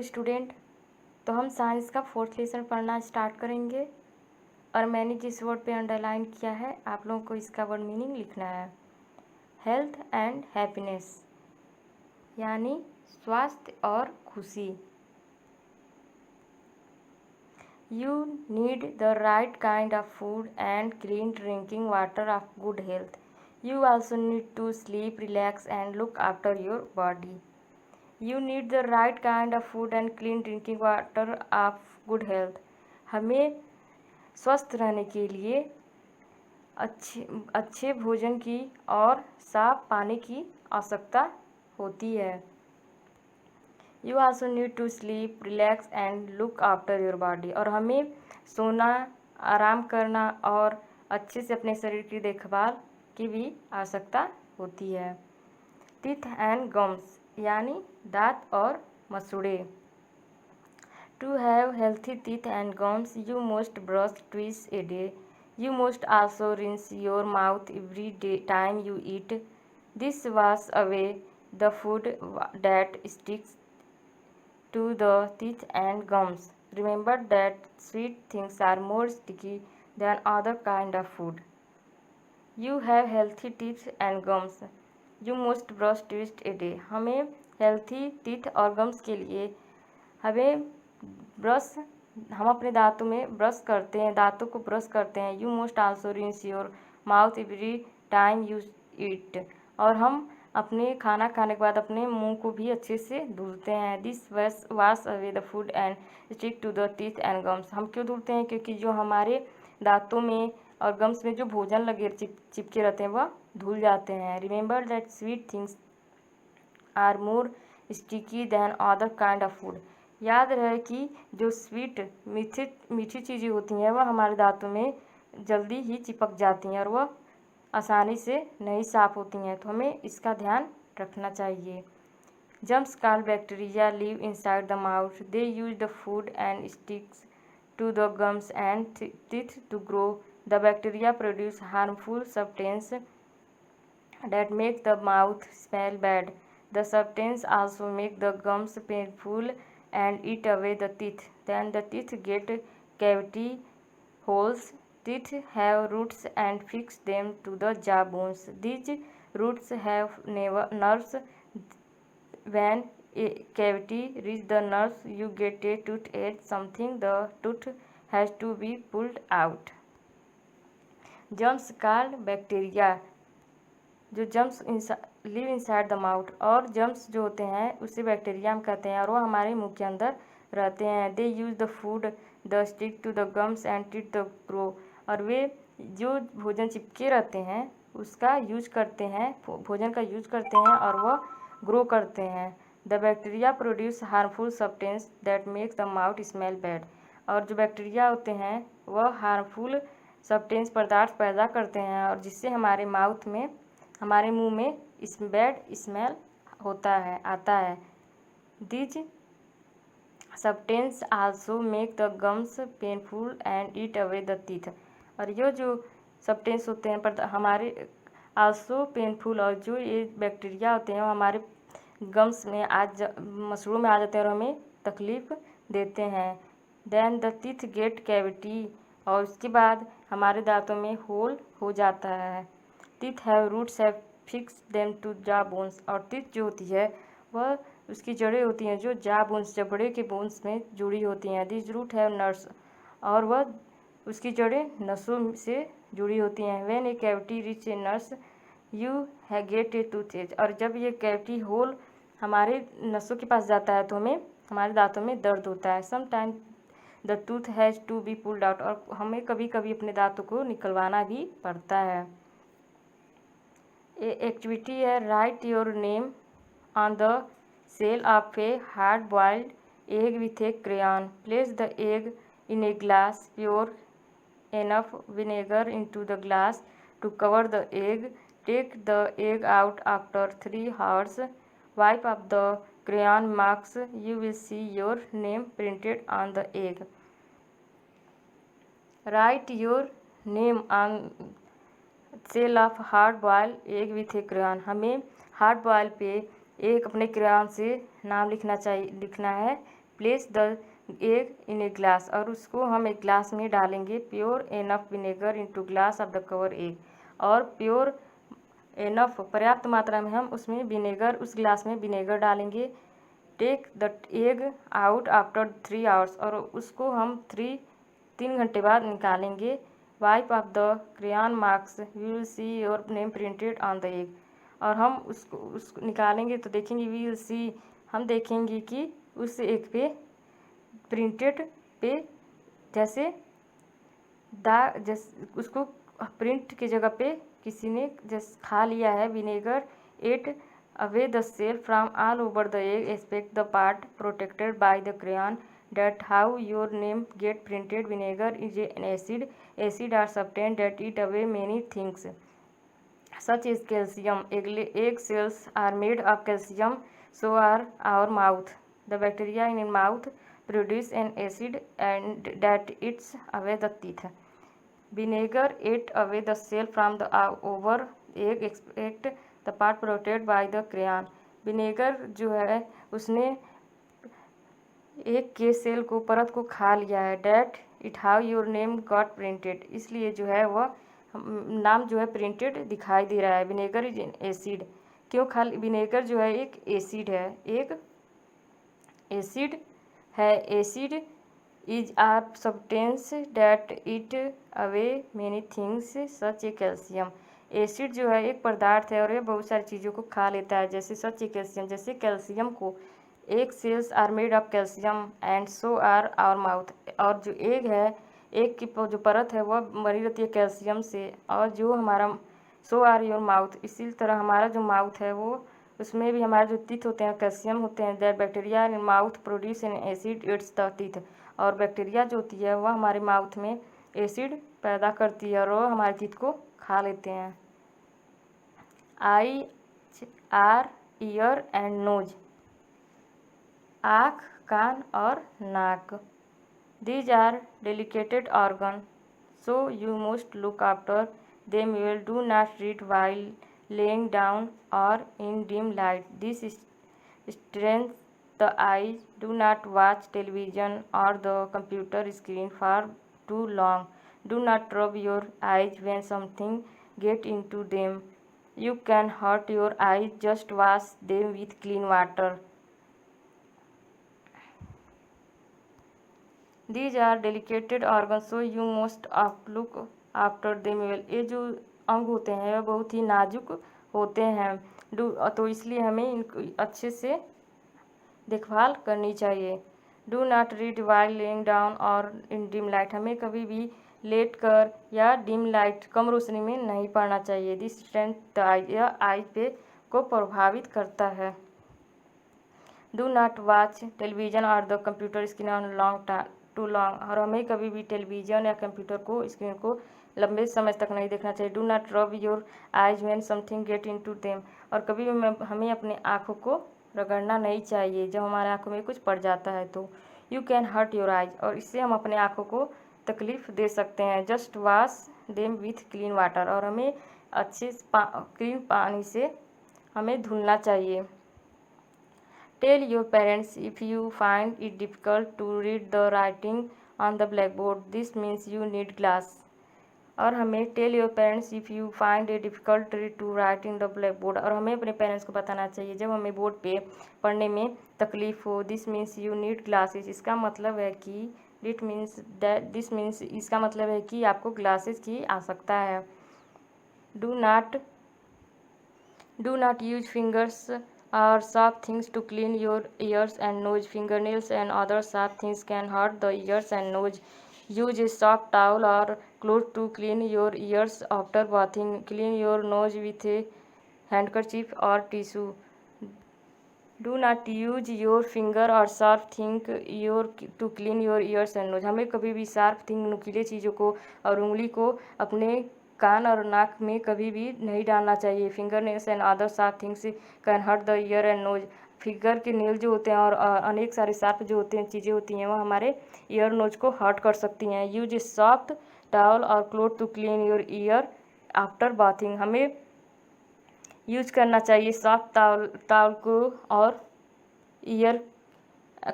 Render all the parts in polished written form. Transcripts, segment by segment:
Hello student. तो हम science का फोर्थ लेसन पढ़ना स्टार्ट करेंगे और मैंने जिस वर्ड पे अंडरलाइन किया है आप लोगों को इसका वर्ड मीनिंग लिखना है। हेल्थ एंड हैप्पीनेस यानी स्वास्थ्य और खुशी। You need the right kind of food and clean drinking water of good health. You also need to sleep, relax and look after your body. You need the right kind of food and clean drinking water of good health. हमें स्वस्थ रहने के लिए अच्छे भोजन की और साफ पानी की आवश्यकता होती है। You also need to sleep, relax and look after your body. और हमें सोना, आराम करना और अच्छे से अपने शरीर की देखभाल की भी आवश्यकता होती है। टीथ एंड गम्स यानी दांत और मसूड़े। To have healthy teeth and gums you must brush twice a day. You must also rinse your mouth every day time you eat. This wash away the food that sticks to the teeth and gums. Remember that sweet things are more sticky than other kind of food. You have healthy teeth and gums you must brush twice a day. हमें healthy teeth और gums के लिए हम अपने दांतों में brush करते हैं, दांतों को ब्रश करते हैं। You must also rinse your mouth every time you ईट। और हम अपने खाना खाने के बाद अपने मुंह को भी अच्छे से धुलते हैं। This wash away the food and stick to the teeth and gums. हम क्यों धुलते हैं? क्योंकि जो हमारे दांतों में और गम्स में जो भोजन लगे चिपके रहते हैं वह धुल जाते हैं। Remember that sweet things are more sticky than other kind of food. याद रहे कि जो स्वीट मीठी चीज़ें होती हैं वह हमारे दांतों में जल्दी ही चिपक जाती हैं और वह आसानी से नहीं साफ होती हैं, तो हमें इसका ध्यान रखना चाहिए। Germs called bacteria live inside the mouth. They use the food and sticks to the gums and teeth to grow. The bacteria produce harmful substances that make the mouth smell bad. The substances also make the gums painful and eat away the teeth. Then the teeth get cavity holes. Teeth have roots and fix them to the jaw bones. These roots have nerves. When a cavity reaches the nerves, you get a toothache, something the tooth has to be pulled out. Germs called bacteria, जो germs live inside the mouth, और germs जो होते हैं उसे bacteria हम कहते हैं और वो हमारे मुंह के अंदर रहते हैं। They use the food the stick to the gums and teeth the grow. और वे जो भोजन चिपके रहते हैं उसका यूज करते हैं, भोजन का यूज करते हैं और वह ग्रो करते हैं। The bacteria produce harmful substance that makes the mouth smell bad. और जो बैक्टीरिया होते हैं वह हार्मफुल सब्सटेंस पदार्थ पैदा करते हैं और जिससे हमारे माउथ में, हमारे मुंह में बैड स्मेल आता है। These substance also make the gums painful and eat away the teeth. और ये जो सब्सटेंस होते हैं हमारे आल्सो पेनफुल, और जो ये बैक्टीरिया होते हैं वो हमारे गम्स में मसूड़ों में आ जाते हैं और हमें तकलीफ़ देते हैं। Then the teeth get cavity, और उसके बाद हमारे दांतों में होल हो जाता है। Teeth have roots have fix them to jaw bones. और टीथ जो होती है वह उसकी जड़ें होती हैं जो जॉ बोन्स, जबड़े के बोन्स में जुड़ी होती हैं। दिस रूट हैव नर्व्स, और वह उसकी जड़ें नसों से जुड़ी होती हैं। When a cavity reach a nerves you get a toothache. और जब ये कैविटी होल हमारे नसों के पास जाता है तो हमें हमारे दांतों में दर्द होता है। Sometime the tooth has to be pulled out, और हमें कभी कभी अपने दांतों को निकलवाना भी पड़ता है। एक्टिविटी है write your name on the shell of a hard boiled egg with a crayon. Place the egg in a glass, pour enough vinegar into the glass to cover the egg. Take the egg out after 3 hours. Wipe off the crayon marks. You will see your name printed on the egg. Write your name on shell of hard-boiled egg with a crayon. हमें hard boil पे एक अपने crayon से नाम लिखना है। Place the egg in a glass, और उसको हम एक ग्लास में डालेंगे। Pure enough vinegar into glass of the cover egg, और प्योर एनफ पर्याप्त मात्रा में हम उसमें विनेगर, उस ग्लास में विनेगर डालेंगे। Take the egg out after 3 hours, और उसको हम 3 घंटे बाद निकालेंगे। Wipe off the crayon marks, you will see your name printed on the egg, और हम उसको निकालेंगे तो देखेंगे, वी विल सी, हम देखेंगे कि उस एग पे प्रिंटेड पे जैसे उसको प्रिंट की जगह पे किसी ने जैसे खा लिया है। Vinegar ate away the shell from all over the egg, except the part protected by the crayon, that how your name get printed. Vinegar is an acid are substance that eat away many things such as calcium. Egg cells are made of calcium, so are our mouth. The bacteria in our mouth produce an acid and that eats away the teeth. Vinegar ate away the cell from the over egg, except the part protected by the crayon. Vinegar जो है उसने एक के cell को, परत को खा लिया है। That it how your name got printed, इसलिए जो है वह नाम जो है प्रिंटेड दिखाई दे रहा है। विनेगर इज एसिड, क्यों खा, विनेगर जो है एक एसिड है, एक एसिड है। Acid is are substance that eat away many things such a calcium. Acid जो है एक पदार्थ है और ये बहुत सारी चीज़ों को खा लेता है, जैसे सच ए कैल्शियम, जैसे कैल्शियम को। Egg shells are made of calcium and so are our mouth, और जो एग है, एग की जो परत है वह बनी रहती है कैल्शियम से, और जो हमारा सो आर योर माउथ, इसी तरह हमारा जो माउथ है वो, उसमें भी हमारे जो टीथ होते हैं कैल्शियम होते हैं। That bacteria in mouth produce an acid it's the teeth, और बैक्टीरिया जो होती है वह हमारे माउथ में एसिड पैदा करती है और वो हमारे टीथ को खा लेते हैं। Eye are ear and nose, आँख, कान और नाक। These are delicated organ, so you must look after them well. Do not read while laying down or in dim light. This strains the eyes. Do not watch television or the computer screen for too long. Do not rub your eyes when something get into them. You can hurt your eyes. Just wash them with clean water. These are delicate organs, so you must look after them well. ये जो अंग होते हैं वह बहुत ही नाजुक होते हैं, तो इसलिए हमें इनको अच्छे से देखभाल करनी चाहिए। Do not read while laying down और इन डिम लाइट, हमें कभी भी लेट कर या डिम लाइट, कम रोशनी में नहीं पढ़ना चाहिए। दिस स्ट्रेंथ यह आई पे को प्रभावित करता है। डू नॉट वॉच टेलीविज़न और the computer screen on too long, और हमें कभी भी टेलीविज़न या कंप्यूटर को स्क्रीन को लंबे समय तक नहीं देखना चाहिए। Do not rub your eyes when something get into them, और कभी भी हमें अपने आँखों को रगड़ना नहीं चाहिए जब हमारे आँखों में कुछ पड़ जाता है तो। You can hurt your eyes, और इससे हम अपने आँखों को तकलीफ दे सकते हैं। Just wash them with clean water, और हमें अच्छे क्लीन पानी से हमें धुलना चाहिए। Tell your parents if you find it difficult to read the writing on the black board, this means you need glass, और हमें tell your parents if you find it difficult to write in the black board, और हमें अपने parents को बताना चाहिए जब हमें बोर्ड पे पढ़ने में तकलीफ़ हो। This means you need glasses, इसका मतलब है कि दिस मीन्स इसका मतलब है कि आपको ग्लासेस की आवश्यकता है। Do not use fingers or sharp things to clean your ears and nose. Fingernails and other sharp things can hurt the ears and nose. Use a soft towel or cloth to clean your ears after bathing. Clean your nose with a handkerchief or tissue. Do not use your finger or sharp thing to clean your ears and nose. हमें कभी भी sharp thing, नुकीले चीज़ों को और उंगली को अपने कान और नाक में कभी भी नहीं डालना चाहिए। Finger nails and other sharp things can hurt the ear and nose. Finger के नेल जो होते हैं और अनेक सारे शार्प जो होते हैं चीज़ें होती हैं वह हमारे ईयर नोज को हर्ट कर सकती हैं। यूज ए सॉफ्ट टॉवल और cloth to clean your ear after bathing, हमें यूज करना चाहिए सॉफ्ट टॉवल को और ईयर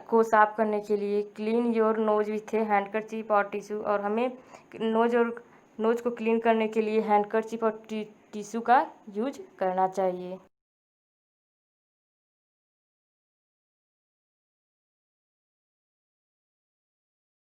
को साफ करने के लिए clean your nose with A handkerchief और टिश्यू, और हमें नोज को क्लीन करने के लिए हैंडकरचीफ और टिश्यू का यूज करना चाहिए।